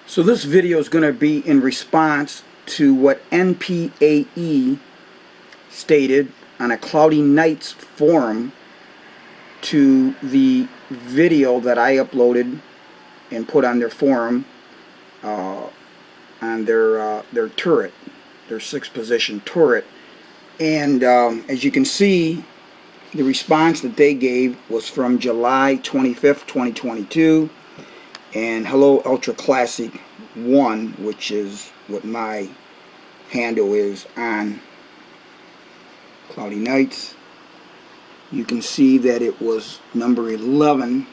So this video is going to be in response to what nPAE stated on a Cloudy Nights forum to the video that I uploaded and put on their forum on their turret, their 6-position turret. And as you can see, the response that they gave was from July 25th, 2022. And hello Ultra Classic 1, which is what my handle is on Cloudy Nights. You can see that it was number 11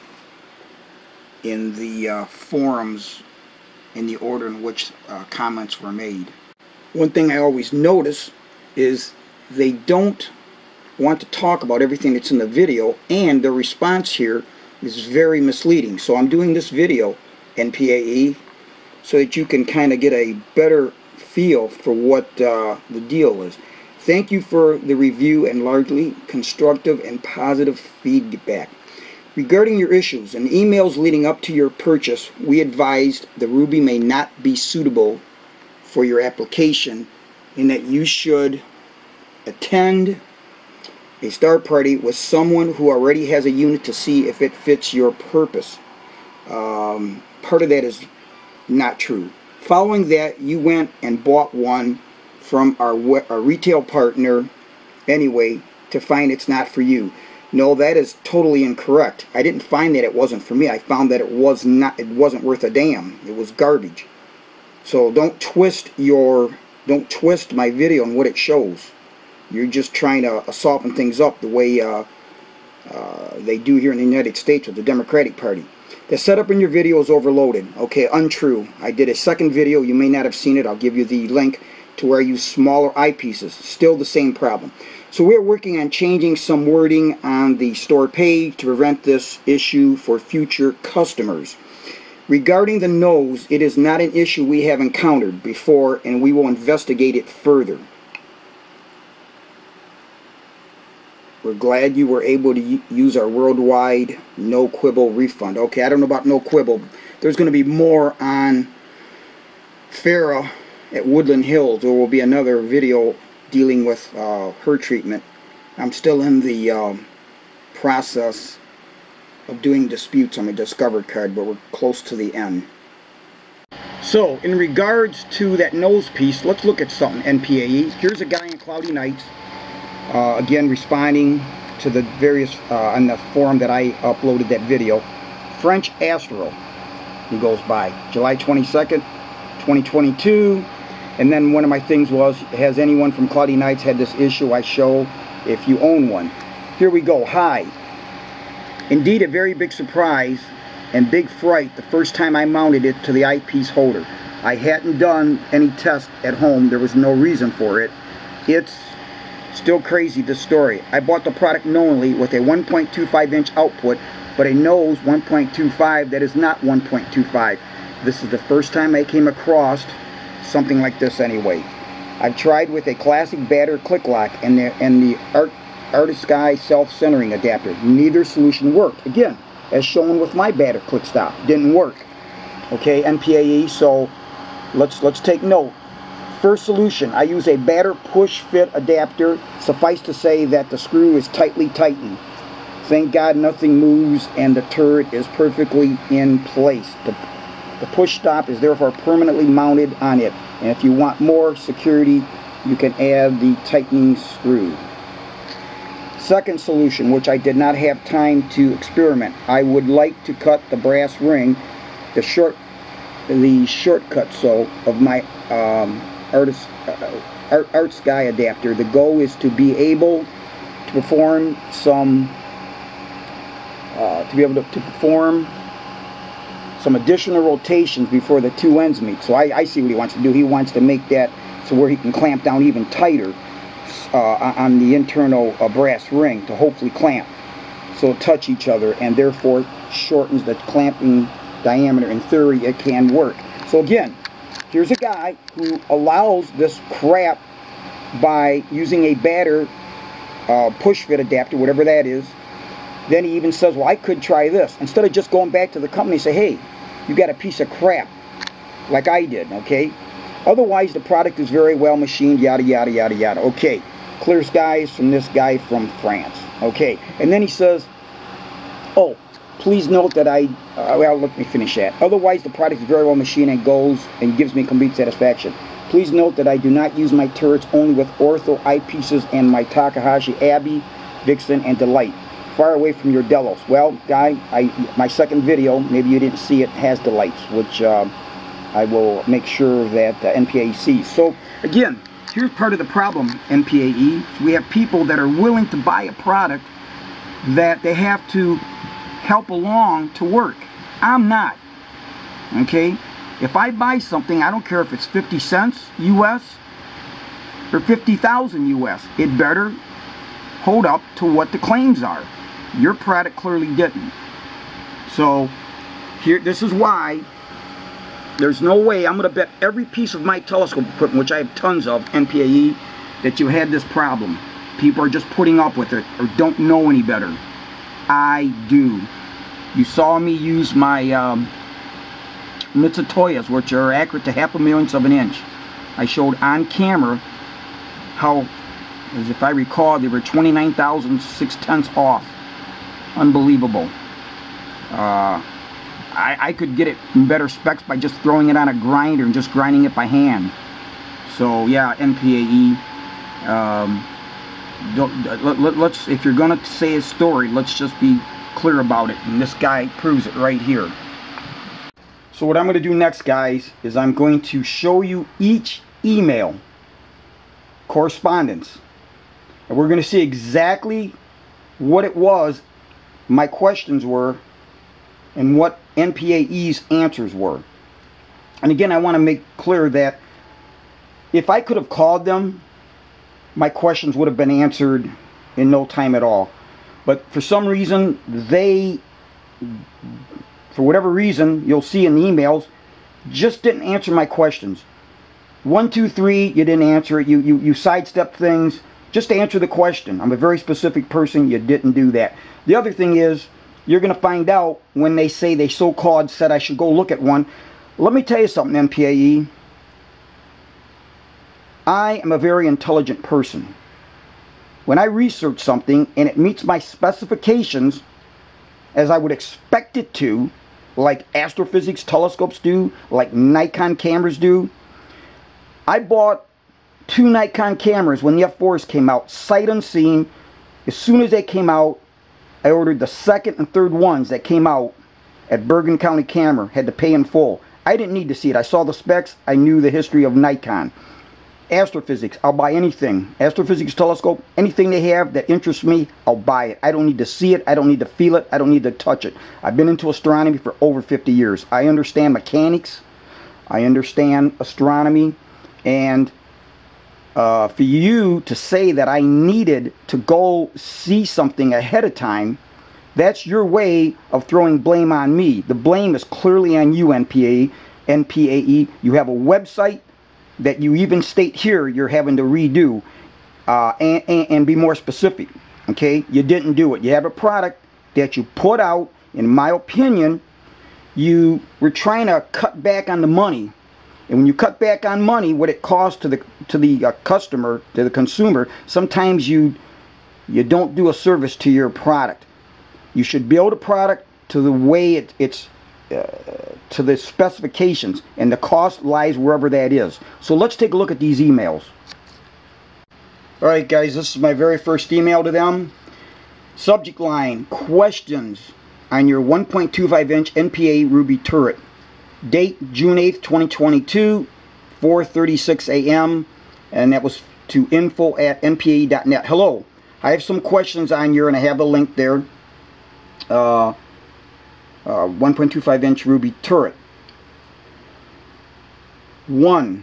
in the forums in the order in which comments were made. One thing I always notice is they don't want to talk about everything that's in the video, and the response here is very misleading. So I'm doing this video, nPAE, so that you can kind of get a better feel for what the deal is. Thank you for the review and largely constructive and positive feedback. Regarding your issues and emails leading up to your purchase, we advised the Ruby may not be suitable for your application, and that you should attend a start party with someone who already has a unit to see if it fits your purpose. Part of that is not true. Following that, you went and bought one from our retail partner anyway to find it's not for you. No, that is totally incorrect. I didn't find that it wasn't for me. I found that it wasn't worth a damn. It was garbage. So don't twist my video and what it shows. You're just trying to soften things up the way they do here in the United States with the Democratic Party. The setup in your video is overloaded. Okay, untrue. I did a second video. You may not have seen it. I'll give you the link to where I use smaller eyepieces. Still the same problem. So we're working on changing some wording on the store page to prevent this issue for future customers. Regarding the nose, it is not an issue we have encountered before, and we will investigate it further. We're glad you were able to use our worldwide no quibble refund. Okay, I don't know about no quibble. There's going to be more on Farrah at Woodland Hills. There will be another video dealing with her treatment. I'm still in the process of doing disputes on my discovered card, but we're close to the end. So in regards to that nose piece, let's look at something, nPAE. Here's a guy in Cloudy Nights, again responding to the various on the forum that I uploaded that video. French Astro, he goes by, July 22nd, 2022. And then one of my things was, has anyone from Cloudy Nights had this issue? I show if you own one. Here we go. Hi. Indeed, a very big surprise and big fright the first time I mounted it to the eyepiece holder. I hadn't done any test at home. There was no reason for it. It's still crazy, this story. I bought the product knowingly with a 1.25 inch output, but a nose 1.25 that is not 1.25. This is the first time I came across something like this anyway. I've tried with a classic batter click lock and the Artist Guy self-centering adapter. Neither solution worked. Again, as shown with my batter click stop, didn't work. Okay, nPAE, so let's take note. First solution, I use a batter push fit adapter. Suffice to say that the screw is tightly tightened. Thank God nothing moves and the turret is perfectly in place. The push stop is therefore permanently mounted on it, and if you want more security, you can add the tightening screw. Second solution, which I did not have time to experiment, I would like to cut the brass ring, the shortcut of my Arts Guy adapter. The goal is to be able to perform some additional rotations before the two ends meet. So I see what he wants to do. He wants to make that so where he can clamp down even tighter on the internal brass ring to hopefully clamp, so touch each other, and therefore shortens the clamping diameter. In theory, it can work. So again, here's a guy who allows this crap by using a batter push fit adapter, whatever that is. Then he even says, well, I could try this. Instead of just going back to the company and say, hey, you got a piece of crap. like I did, okay? Otherwise, the product is very well machined, yada, yada, yada, yada. Okay, clear skies from this guy from France. Okay, and then he says, oh, please note that well, let me finish that. Otherwise, the product is very well machined and goes and gives me complete satisfaction. Please note that I do not use my turrets only with ortho eyepieces and my Takahashi Abbey, Vixen, and Delight. Far away from your Delos. Well, guy, my second video, maybe you didn't see it, has Delights, which I will make sure that nPAE sees. So, again, here's part of the problem, nPAE. We have people that are willing to buy a product that they have to help along to work. I'm not. Okay? If I buy something, I don't care if it's 50 cents US or 50,000 US. It better hold up to what the claims are. Your product clearly didn't. So, here, this is why there's no way I'm going to bet every piece of my telescope equipment, which I have tons of, nPAE, that you had this problem. People are just putting up with it or don't know any better. I do. You saw me use my Mitsutoyas, which are accurate to 0.5 millionths of an inch. I showed on camera how, as if I recall, they were 29,006 off. Unbelievable. I could get it in better specs by just throwing it on a grinder and just grinding it by hand. So yeah, nPAE. Let's, if you're gonna say a story, let's just be clear about it. And this guy proves it right here. So what I'm going to do next, guys, is I'm going to show you each email correspondence, and we're going to see exactly what it was, my questions were, and what nPAE's answers were. And again, I want to make clear that if I could have called them, my questions would have been answered in no time at all. But for some reason, for whatever reason, you'll see in the emails, just didn't answer my questions. 1, 2, 3, you didn't answer it. You sidestep things. Just answer the question. I'm a very specific person. You didn't do that. The other thing is, you're going to find out when they say they so-called said I should go look at one. Let me tell you something, nPAE. I am a very intelligent person. When I research something and it meets my specifications as I would expect it to, like astrophysics telescopes do, like Nikon cameras do. I bought 2 Nikon cameras when the F4s came out, sight unseen. As soon as they came out, I ordered the second and third ones that came out at Bergen County Camera. Had to pay in full. I didn't need to see it. I saw the specs. I knew the history of Nikon. Astrophysics, I'll buy anything. Astrophysics telescope, anything they have that interests me, I'll buy it. I don't need to see it. I don't need to feel it. I don't need to touch it. I've been into astronomy for over 50 years. I understand mechanics. I understand astronomy. And for you to say that I needed to go see something ahead of time, that's your way of throwing blame on me. The blame is clearly on you, nPAE. You have a website that you even state here you're having to redo and be more specific. Okay, you didn't do it. You have a product that you put out. In my opinion, you were trying to cut back on the money, and when you cut back on money, what it costs to the customer, to the consumer, sometimes you don't do a service to your product. You should build a product to the way it's to the specifications, and the cost lies wherever that is. So let's take a look at these emails. Alright guys, this is my very first email to them. Subject line, questions on your 1.25 inch nPAE Ruby turret. Date June 8th, 2022, 4:36 a.m. and that was to info@npae.net. Hello, I have some questions on your, and I have a link there. 1.25 inch Ruby turret. 1.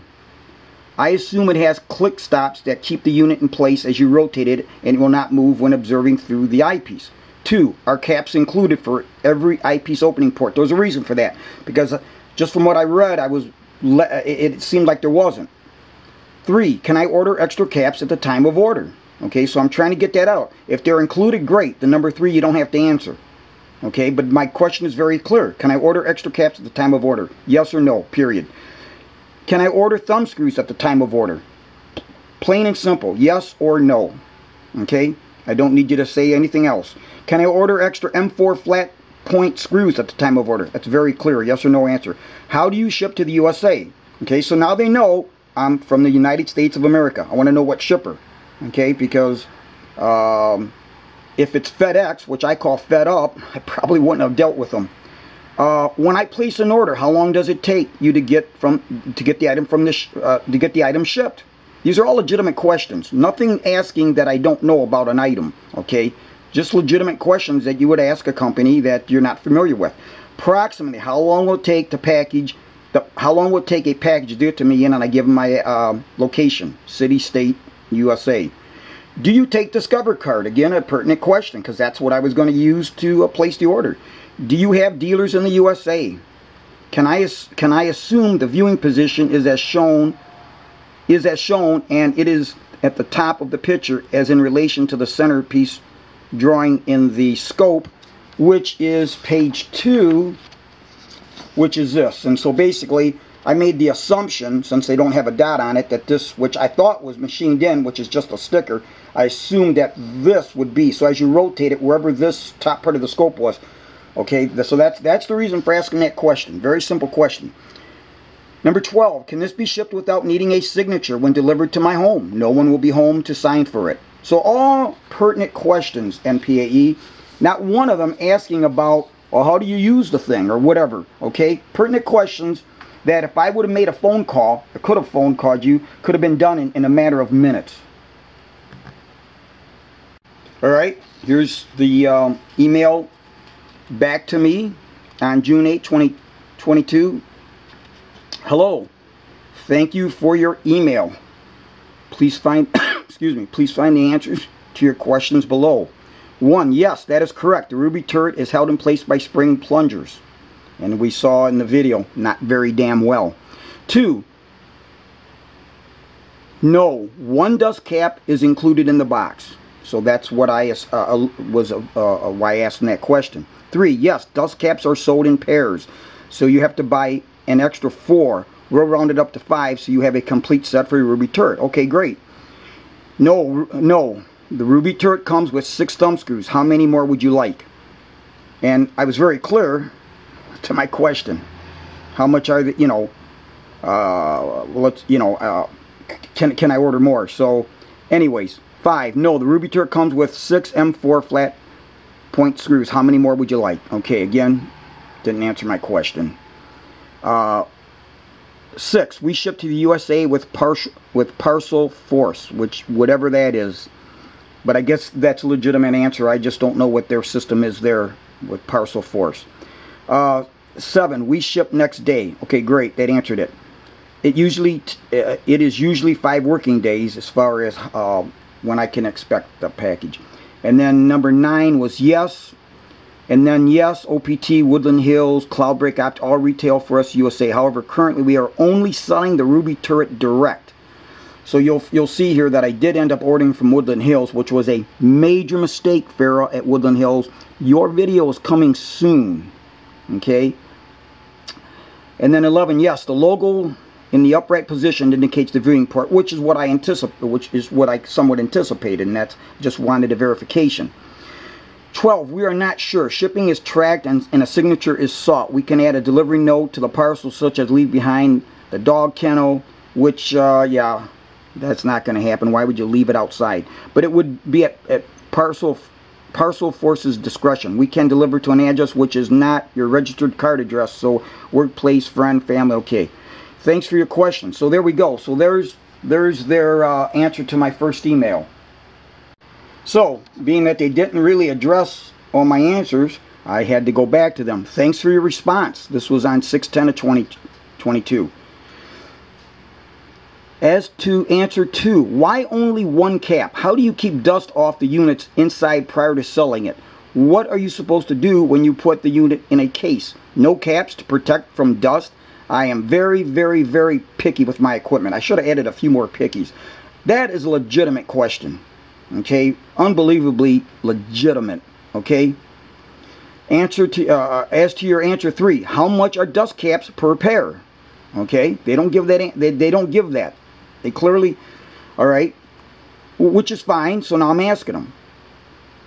I assume it has click stops that keep the unit in place as you rotate it, and it will not move when observing through the eyepiece. 2. Are caps included for every eyepiece opening port? There's a reason for that, because just from what I read, it seemed like there wasn't. 3. Can I order extra caps at the time of order? Okay, so I'm trying to get that out. If they're included, great. The number 3 you don't have to answer. Okay, but my question is very clear. Can I order extra caps at the time of order? Yes or no, period. Can I order thumb screws at the time of order? Plain and simple, yes or no. Okay, I don't need you to say anything else. Can I order extra M4 flat point screws at the time of order? That's very clear, yes or no answer. How do you ship to the USA? Okay, so now they know I'm from the United States of America. I want to know what shipper. Okay, because if it's FedEx, which I call Fed Up, I probably wouldn't have dealt with them. When I place an order, how long does it take you to get the item from to get the item shipped? These are all legitimate questions. Nothing asking that I don't know about an item. Okay, just legitimate questions that you would ask a company that you're not familiar with. Approximately, how long will it take to package? How long will it take a package to get to me? And I give them my location, city, state, USA. Do you take Discover card? Again, a pertinent question because that's what I was going to use to place the order. Do you have dealers in the USA? Can I assume the viewing position is as shown, and it is at the top of the picture as in relation to the centerpiece drawing in the scope, which is page 2, which is this. And so basically I made the assumption, since they don't have a dot on it, that this, which I thought was machined in, which is just a sticker, I assumed that this would be. So as you rotate it, wherever this top part of the scope was, okay, so that's the reason for asking that question. Very simple question. Number 12, can this be shipped without needing a signature when delivered to my home? No one will be home to sign for it. So all pertinent questions, nPAE. Not one of them asking about, well, how do you use the thing or whatever, okay? Pertinent questions that if I would have made a phone call, or could have phone called you, could have been done in a matter of minutes. All right, here's the email back to me on June 8, 2022. Hello, thank you for your email. Please find, please find the answers to your questions below. 1, yes, that is correct. The ruby turret is held in place by spring plungers. And we saw in the video, not very damn well. 2, no, 1 dust cap is included in the box. So that's what I why I asked that question. 3, yes, dust caps are sold in pairs. So you have to buy an extra 4. We'll round it up to 5 so you have a complete set for your ruby turret. Okay, great. No, the ruby turret comes with 6 thumb screws. How many more would you like? And I was very clear to my question. How much are the, can I order more? So anyways, 5, no, the ruby turret comes with 6 M4 flat point screws. How many more would you like? Okay, again, didn't answer my question. 6, we ship to the USA with parcel force, which whatever that is. But I guess that's a legitimate answer. I just don't know what their system is there with parcel force. 7, we ship next day. Okay, great, that answered it. It is usually 5 working days as far as when I can expect the package. And then number 9 was yes. And then yes, OPT, Woodland Hills, Cloudbreak Opt, all retail for us USA. However, currently we are only selling the ruby turret direct. So you'll see here that I did end up ordering from Woodland Hills, which was a major mistake, Farrah, at Woodland Hills. Your video is coming soon. Okay. And then 11, yes, the logo in the upright position indicates the viewing port, which is what I somewhat anticipated, and that's just wanted a verification. 12, we are not sure. Shipping is tracked and a signature is sought. We can add a delivery note to the parcel, such as leave behind the dog kennel, which, yeah, that's not going to happen. Why would you leave it outside? But it would be at parcel force's discretion. We can deliver to an address which is not your registered card address, so workplace, friend, family, okay. Thanks for your question. So there we go. So there's their answer to my first email. So, being that they didn't really address all my answers, I had to go back to them. Thanks for your response. This was on 6/10 of 2022. As to answer 2, why only 1 cap? How do you keep dust off the units inside prior to selling it? What are you supposed to do when you put the unit in a case? No caps to protect from dust? I am very, very, very picky with my equipment. I should have added a few more pickies. That is a legitimate question. Okay, unbelievably legitimate. Okay, answer to as to your answer 3, how much are dust caps per pair? Okay, they don't give that. They don't give that. They clearly, all right, which is fine. So now I'm asking them.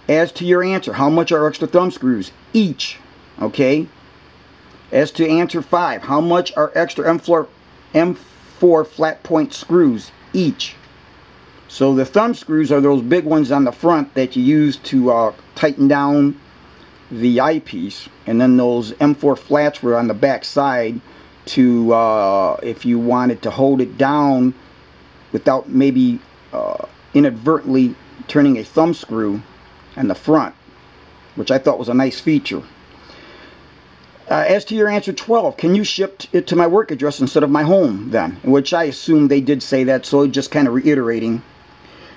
As to your answer, how much are extra thumb screws each? Okay. As to answer 5, how much are extra M4 flat point screws each? So the thumb screws are those big ones on the front that you use to tighten down the eyepiece, and then those M4 flats were on the back side to if you wanted to hold it down without maybe inadvertently turning a thumb screw on the front, which I thought was a nice feature. As to your answer 12, can you ship it to my work address instead of my home then? Which I assume they did say that, so just kind of reiterating.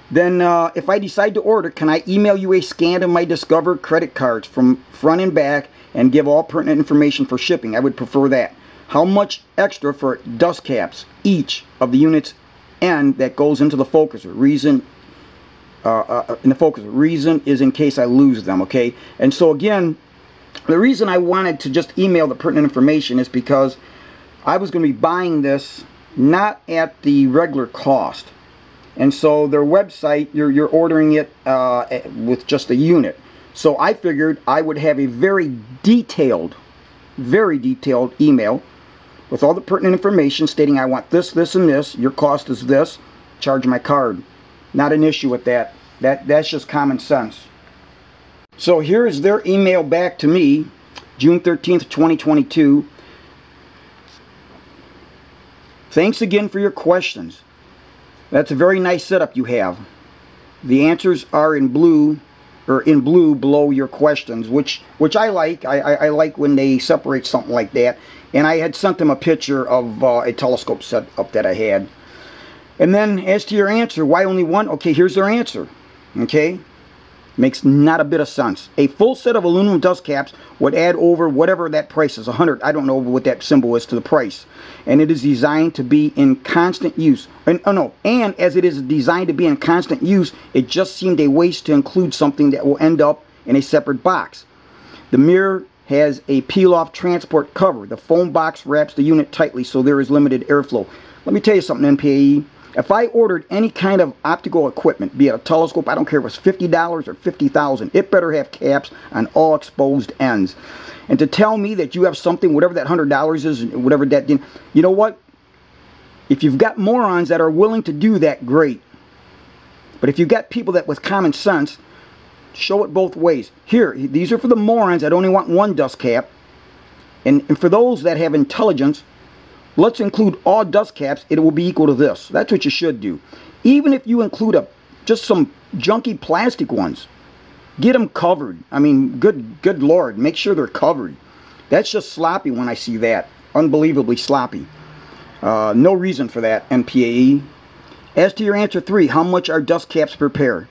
Then if I decide to order, can I email you a scan of my Discover credit cards from front and back and give all pertinent information for shipping? I would prefer that. How much extra for dust caps each of the units N that goes into the focuser? Reason in the focuser. Reason is in case I lose them, okay? And so again, the reason I wanted to just email the pertinent information is because I was going to be buying this not at the regular cost. And so their website, you're ordering it with just a unit. So I figured I would have a very detailed email with all the pertinent information stating I want this, this, and this. Your cost is this. Charge my card. Not an issue with that. That's just common sense. So here is their email back to me, June 13th, 2022. Thanks again for your questions. That's a very nice setup you have. The answers are in blue, or in blue below your questions, which I like. I like when they separate something like that. And I had sent them a picture of a telescope setup that I had. And then as to your answer, why only one? Okay, here's their answer. Okay, makes not a bit of sense. A full set of aluminum dust caps would add over whatever that price is, 100. I don't know what that symbol is to the price. And it is designed to be in constant use. And as it is designed to be in constant use, it just seemed a waste to include something that will end up in a separate box. The mirror has a peel-off transport cover. The foam box wraps the unit tightly so there is limited airflow. Let me tell you something, nPAE. If I ordered any kind of optical equipment, be it a telescope, I don't care if it's $50 or $50,000, it better have caps on all exposed ends. And to tell me that you have something, whatever that $100 is, whatever that, you know what? If you've got morons that are willing to do that, great. But if you've got people that with common sense, show it both ways. Here, these are for the morons that only want one dust cap. And for those that have intelligence, let's include all dust caps. It will be equal to this. That's what you should do. Even if you include just some junky plastic ones, get them covered. I mean, good Lord, make sure they're covered. That's just sloppy when I see that. Unbelievably sloppy. No reason for that, nPAE. As to your answer 3, how much are dust caps per pair?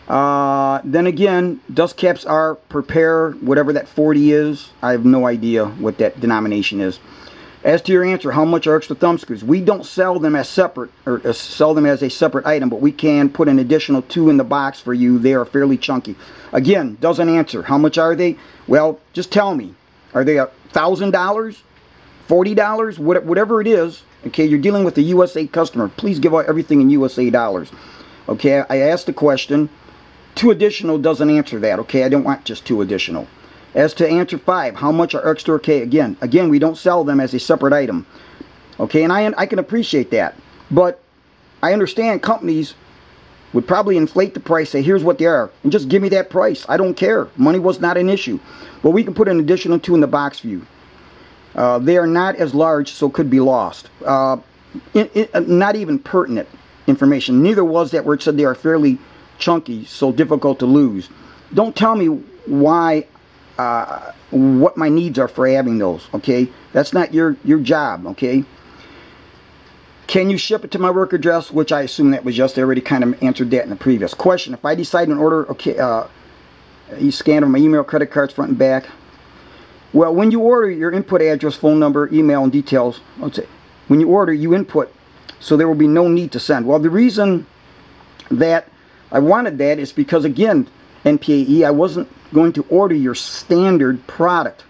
Then again, dust caps are per pair, whatever that 40 is. I have no idea what that denomination is. As to your answer, how much are extra thumb screws? We don't sell them as separate, or sell them as a separate item, but we can put an additional 2 in the box for you. They are fairly chunky. Again, doesn't answer. How much are they? Well, just tell me. Are they $1,000? $40? Whatever it is. Okay, you're dealing with a USA customer. Please give out everything in USA dollars. Okay, I asked the question. 2 additional doesn't answer that. Okay, I don't want just 2 additional. As to answer 5, how much are extra? Okay, again, we don't sell them as a separate item. Okay, and I can appreciate that. But I understand companies would probably inflate the price, say, here's what they are, and just give me that price. I don't care. Money was not an issue. But we can put an additional 2 in the box for you. They are not as large, so could be lost. Not even pertinent information. Neither was that where it said they are fairly chunky, so difficult to lose. Don't tell me why, what my needs are for having those, okay? That's not your job, okay? Can you ship it to my work address? Which I assume that was just, I already kind of answered that in the previous question. If I decide an order, okay, you scan on my email, credit cards, front and back. Well, when you order, your input address, phone number, email, and details. Let's say, when you order, you input, so there will be no need to send. Well, the reason that I wanted that is because, again, nPAE, I wasn't going to order your standard product.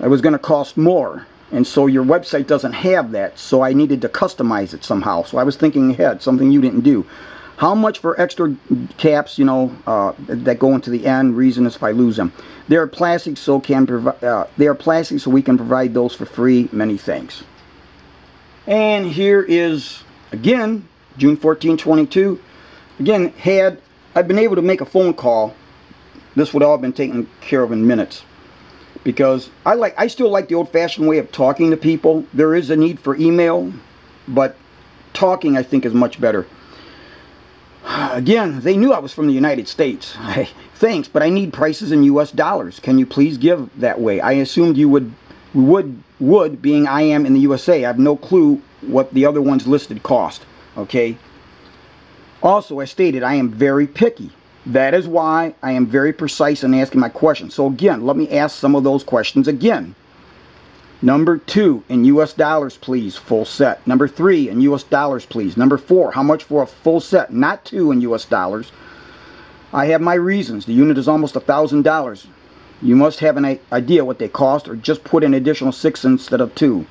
It was going to cost more. and so your website doesn't have that, so I needed to customize it somehow. So I was thinking ahead, something you didn't do. How much for extra caps, you know, that go into the end? Reason is if I lose them. They are plastic, so we can provide those for free. Many thanks. And here is again June 14, 22. Again, had I been able to make a phone call, this would all have been taken care of in minutes. Because I still like the old-fashioned way of talking to people. There is a need for email, but talking I think is much better. Again, they knew I was from the United States. Thanks, but I need prices in US dollars. Can you please give that way? I assumed you would, being I am in the USA. I have no clue what the other ones listed cost. Okay. Also, as stated, I am very picky. That is why I am very precise in asking my questions. So again, let me ask some of those questions again. Number 2, in US dollars, please, full set. Number 3, in US dollars, please. Number 4, how much for a full set? Not 2 in US dollars. I have my reasons. The unit is almost $1,000. You must have an idea what they cost, or just put an additional 6 instead of 2.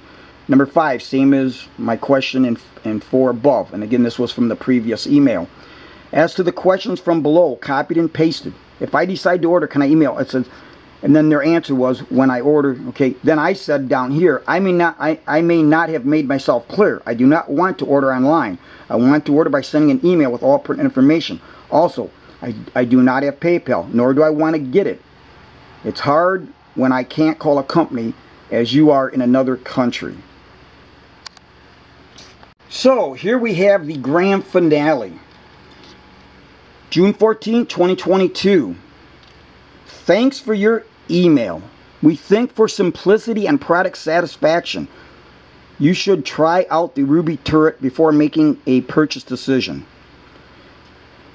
Number 5, same as my question in 4 above. And again, this was from the previous email. As to the questions from below, copied and pasted. If I decide to order, can I email? It says, and then their answer was, when I order, okay. Then I said down here, I may not have made myself clear. I do not want to order online. I want to order by sending an email with all pertinent information. Also, I do not have PayPal, nor do I want to get it. It's hard when I can't call a company as you are in another country. So, here we have the grand finale. June 14, 2022. Thanks for your email. We think for simplicity and product satisfaction, you should try out the Ruby turret before making a purchase decision.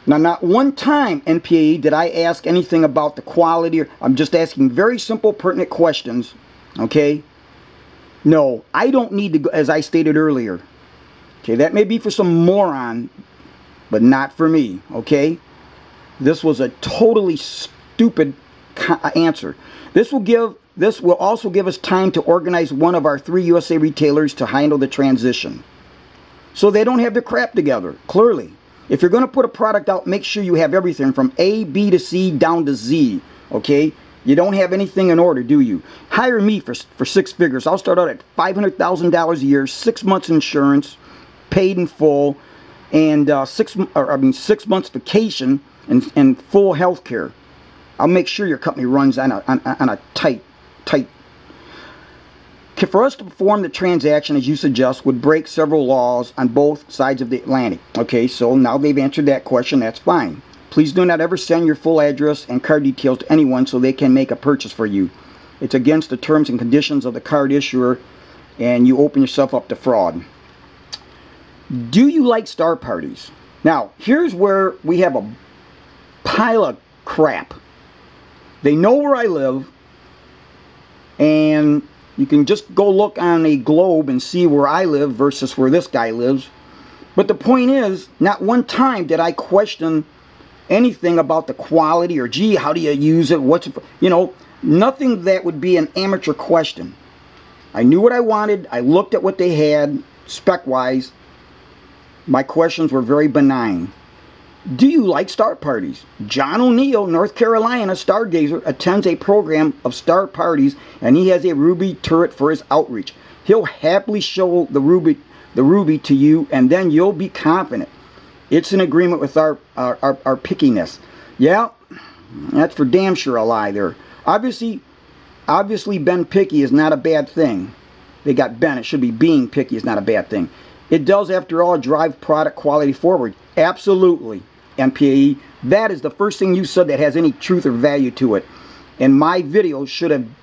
Now, not one time, nPAE, did I ask anything about the quality. I'm just asking very simple, pertinent questions. Okay? No, I don't need to go, as I stated earlier. Okay, that may be for some moron, but not for me. Okay? This was a totally stupid answer. This will also give us time to organize one of our 3 USA retailers to handle the transition, so they don't have their crap together. Clearly, if you're going to put a product out, make sure you have everything from A, B to C down to Z. Okay, you don't have anything in order, do you? Hire me for 6 figures. I'll start out at $500,000 a year, 6 months insurance, paid in full, and 6 months vacation and full health care. I'll make sure your company runs on a tight. For us to perform the transaction as you suggest would break several laws on both sides of the Atlantic. Okay, so now they've answered that question. That's fine. Please do not ever send your full address and card details to anyone so they can make a purchase for you. It's against the terms and conditions of the card issuer, and you open yourself up to fraud. Do you like star parties? Now, here's where we have a pile of crap. They know where I live, and you can just go look on a globe and see where I live versus where this guy lives. But the point is, not one time did I question anything about the quality or, gee, how do you use it? What's, you know, nothing that would be an amateur question. I knew what I wanted. I looked at what they had spec-wise. My questions were very benign. Do you like star parties? John O'Neill, North Carolina stargazer, attends a program of star parties, and he has a Ruby turret for his outreach. He'll happily show the Ruby to you, and then you'll be confident. It's in agreement with our pickiness. Yeah, that's for damn sure a lie there. Obviously Ben picky is not a bad thing. They got Ben. It should be being picky is not a bad thing. It does, after all, drive product quality forward. Absolutely, nPAE. That is the first thing you said that has any truth or value to it. And my video should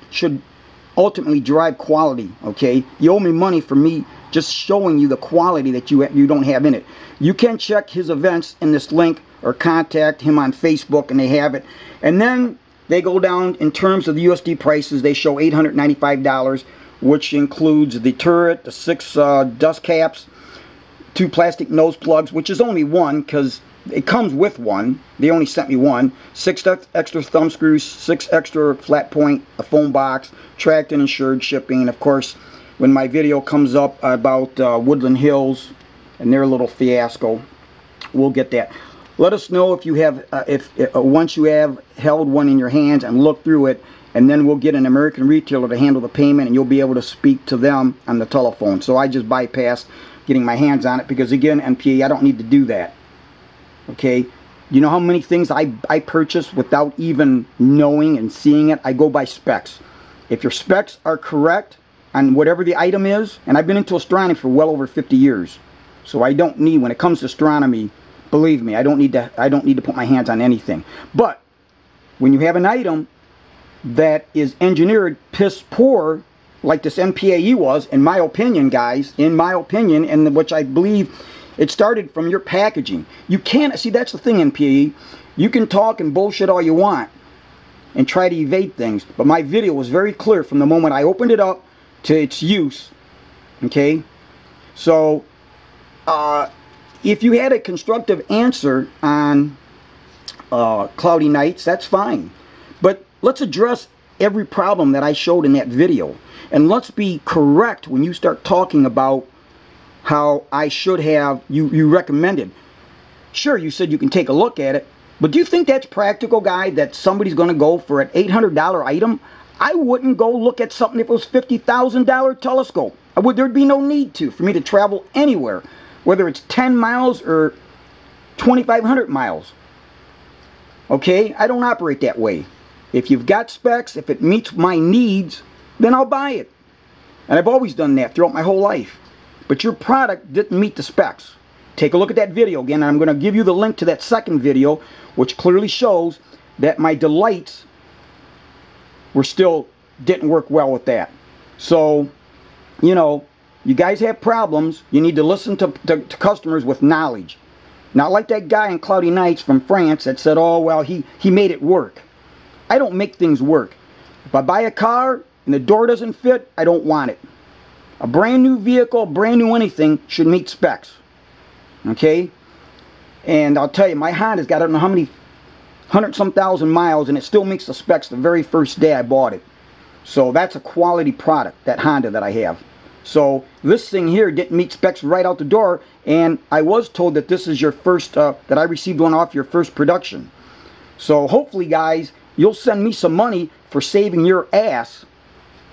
ultimately drive quality. Okay, you owe me money for me just showing you the quality that you don't have in it. You can check his events in this link or contact him on Facebook, and they have it. And then they go down in terms of the USD prices. They show $895, which includes the turret, the 6 dust caps, 2 plastic nose plugs, which is only 1 because it comes with 1. They only sent me 1. 6 extra thumb screws, 6 extra flat point, a phone box, tracked and insured shipping, and of course when my video comes up about Woodland Hills and their little fiasco. We'll get that. Let us know if you have, once you have held one in your hands and looked through it, and then we'll get an American retailer to handle the payment, and you'll be able to speak to them on the telephone. So I just bypassed getting my hands on it because, again, nPAE, I don't need to do that. Okay? You know how many things I purchase without even knowing and seeing it? I go by specs. If your specs are correct on whatever the item is, and I've been into astronomy for well over 50 years, so I don't need, when it comes to astronomy, believe me, I don't need to put my hands on anything. But when you have an item that is engineered piss poor, like this nPAE was, in my opinion, guys, in my opinion, and which I believe it started from your packaging. You can't, see, that's the thing, nPAE. You can talk and bullshit all you want and try to evade things, but my video was very clear from the moment I opened it up to its use. Okay? So, if you had a constructive answer on cloudy nights, that's fine. But let's address every problem that I showed in that video. And let's be correct when you start talking about how I should have, you recommended. Sure, you said you can take a look at it, but do you think that's practical, guy, that somebody's going to go for an $800 item? I wouldn't go look at something if it was $50,000 telescope. There'd be no need for me to travel anywhere, whether it's 10 miles or 2,500 miles. Okay? I don't operate that way. If you've got specs, if it meets my needs, then I'll buy it. And I've always done that throughout my whole life. But your product didn't meet the specs. Take a look at that video again, and I'm going to give you the link to that second video, which clearly shows that my delights didn't work well with that. So, you know, you guys have problems. You need to listen to customers with knowledge. Not like that guy in Cloudy Nights from France that said, oh, well, he made it work. I don't make things work. If I buy a car and the door doesn't fit, I don't want it. A brand new vehicle, brand new anything, should meet specs. Okay? And I'll tell you, my Honda's got I don't know how many 100-some thousand miles, and it still meets the specs the very first day I bought it. So that's a quality product, that Honda that I have. So this thing here didn't meet specs right out the door, and I was told that this is your first, that I received one off your first production. So hopefully, guys, you'll send me some money for saving your ass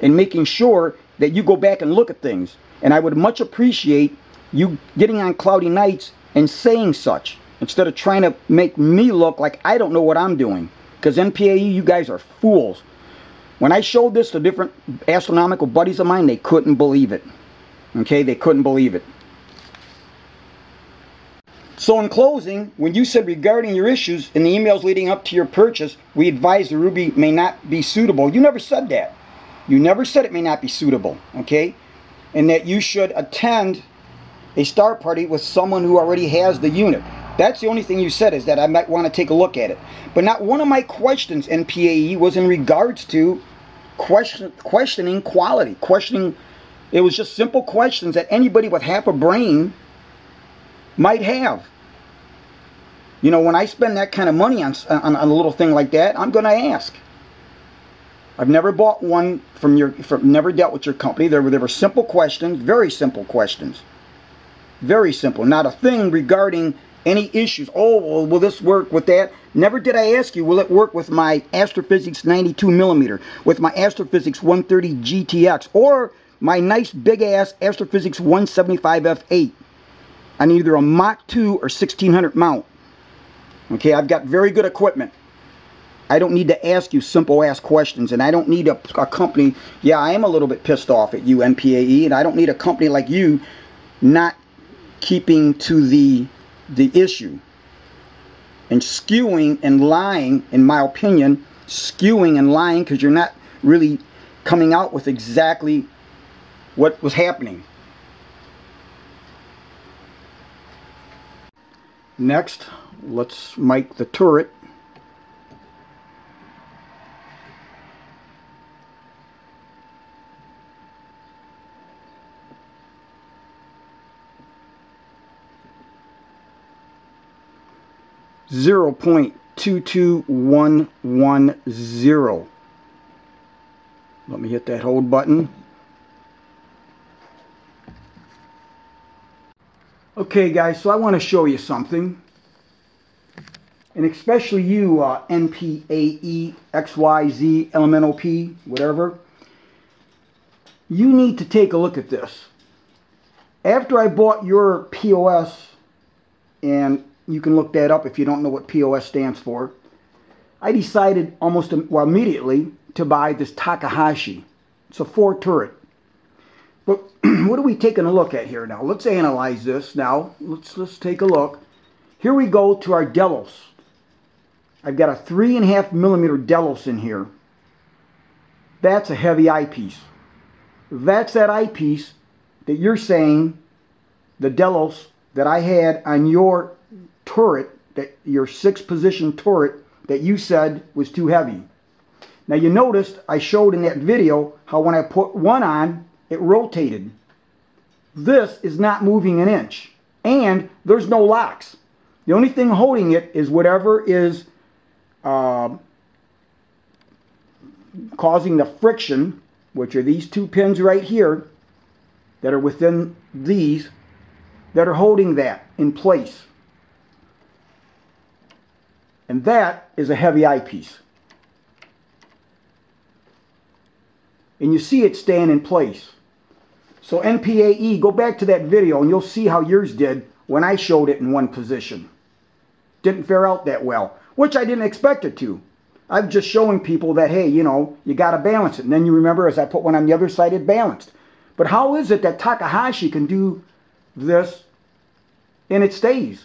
and making sure that you go back and look at things. And I would much appreciate you getting on Cloudy Nights and saying such, instead of trying to make me look like I don't know what I'm doing. Because nPAE, you guys are fools. When I showed this to different astronomical buddies of mine, they couldn't believe it. Okay, they couldn't believe it. So in closing, when you said regarding your issues in the emails leading up to your purchase, we advise the Ruby may not be suitable. You never said that. You never said it may not be suitable, okay? And that you should attend a start party with someone who already has the unit. That's the only thing you said, is that I might want to take a look at it. But not one of my questions, nPAE, was in regards to questioning quality. It was just simple questions that anybody with half a brain might have. You know, when I spend that kind of money on a little thing like that, I'm going to ask. I've never bought one never dealt with your company. There were simple questions, very simple questions. Very simple. Not a thing regarding any issues. Oh, well, will this work with that? Never did I ask you, will it work with my Astrophysics 92mm, with my Astrophysics 130 GTX, or my nice big-ass Astrophysics 175F8 on either a Mach 2 or 1600 mount. Okay, I've got very good equipment. I don't need to ask you simple-ass questions, and I don't need a company. Yeah, I am a little bit pissed off at you, nPAE, and I don't need a company like you not keeping to the issue and skewing and lying, in my opinion, skewing and lying, because you're not really coming out with exactly what was happening. Next, let's mic the turret. .22110. Let me hit that hold button. Okay guys, so I want to show you something, and especially you nPAE, XYZ, elemental P, whatever, you need to take a look at this. After I bought your POS, and you can look that up if you don't know what POS stands for, I decided immediately to buy this Takahashi. It's a 4 turret. But what are we taking a look at here now? Let's analyze this now. Let's take a look. Here we go to our Delos. I've got a 3.5 millimeter Delos in here. That's a heavy eyepiece. That's that eyepiece that you're saying, the Delos that I had on your turret, that your 6-position turret that you said was too heavy. Now you noticed I showed in that video how when I put one on, it rotated. This is not moving an inch, and there's no locks. The only thing holding it is whatever is causing the friction, which are these 2 pins right here that are within these, that are holding that in place. And that is a heavy eyepiece. And you see it staying in place. So nPAE, go back to that video and you'll see how yours did when I showed it in one position. Didn't fare out that well, which I didn't expect it to. I'm just showing people that, hey, you know, you got to balance it. And then you remember as I put one on the other side, it balanced. But how is it that Takahashi can do this and it stays?